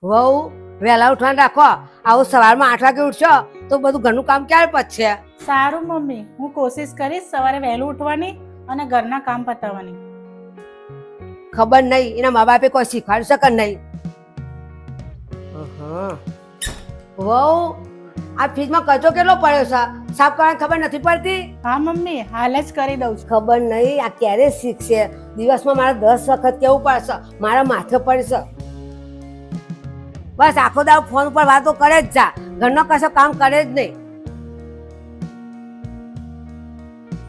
વહુ વહેલા ઉઠવાનું રાખો. આવું સવારમાં 8 વાગે ઉઠશો તો બધું ઘરનું કામ ક્યારે પતશે? સારું મમ્મી, હું કોશિશ કરીશ સવારે વહેલું ઉઠવાની અને ઘરના કામ પતાવવાની. ખબર નહીં એના મા બાપે કોઈ શીખવાડી શકે નહીં. વહુ આ ફ્રીજમાં કચરો કેટલો પડ્યો છે, સાફ કરવાની ખબર નથી પડતી? હા મમ્મી, હાલ જ કરી દઉં છું. ખબર નહીં આ ક્યારે શીખશે. દિવસમાં મારે 10 વખત કેવું પડશે, મારા માથે પડશે. બસ આખો દાડો ફોન ઉપર વાતો કરે જ જા, ઘરનો કશો કામ કરે જ નહીં.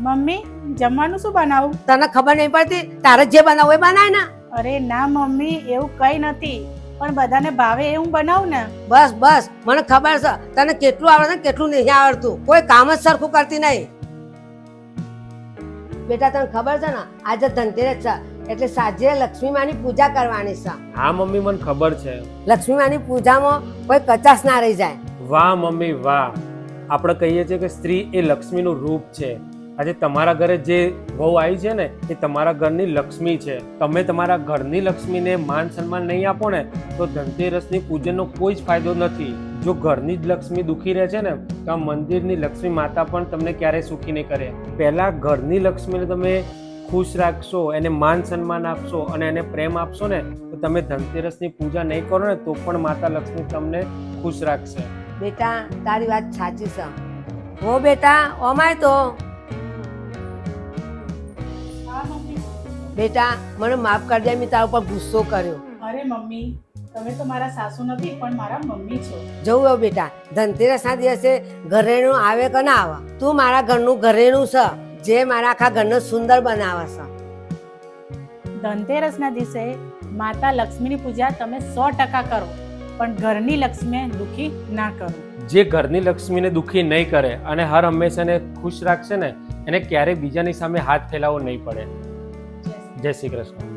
મમ્મી, જમવાનું શું બનાવું? તને ખબર નહીં પડતી? તારે જે બનાવવું એ બનાય ને. અરે ના મમ્મી, એવું કઈ નથી, પણ બધાને ભાવે એવું બનાવું ને. બસ બસ મને ખબર છે તને કેટલું આવડે ને કેટલું નહીં આવડતું. કોઈ કામ જ સરખું કરતી નહીં. બેટા તને ખબર છે ને આજે ધનતેરસ છે એટલે સાંજે લક્ષ્મી માની પૂજા કરવાની છે. હા મમ્મી, મને ખબર છે. લક્ષ્મી માની પૂજામાં કોઈ કચાશ ના રહી જાય. વાહ મમ્મી વાહ. આપણે કહીએ છીએ કે સ્ત્રી એ લક્ષ્મીનું રૂપ છે. આજે તમારા ઘરે જે વહુ આવી છે ને એ તમારા ઘરની લક્ષ્મી છે. તમે તમારા ઘરની લક્ષ્મીને માન સન્માન નહીં આપો ને તો ધનતેરસની પૂજનનો કોઈ જ ફાયદો નથી. જો ઘરની જ લક્ષ્મી દુઃખી રહે છે ને તો આ મંદિરની લક્ષ્મી માતા પણ તમને ક્યારેય સુખી નહીં કરે. પહેલા ઘરની લક્ષ્મીને તમે ખુશ રાખશો, એને માન સન્માન આપશો અને એને પ્રેમ આપશો ને તો તમે ધનતેરસની પૂજા નહીં કરો ને તો પણ માતા લક્ષ્મી તમને ખુશ રાખશે. બેટા તારી વાત સાચી છે. હો બેટા ઓમાય તો હા મમ્મી. બેટા મને માફ કરી દે, મેં તારા ઉપર ગુસ્સો કર્યો. અરે મમ્મી, તમે તો મારા સાસુ નથી પણ મારા મમ્મી છો. જવું એવું બેટા, ધનતેરસના દિવસે ઘરેણું આવે કે ના આવે, તું મારા ઘરનું ઘરેણું છે જે મારા આખા ઘરને સુંદર બનાવે છે. ધનતેરસના દિવસે માતા લક્ષ્મીની પૂજા તમે 100% કરો, પણ ઘરની લક્ષ્મી દુઃખી ના કરો. જે ઘરની લક્ષ્મીને દુઃખી નહીં કરે અને હર હંમેશા એને ખુશ રાખશે ને એને ક્યારેય બીજાની સામે હાથ ફેલાવો નહીં પડે. જય શ્રી કૃષ્ણ.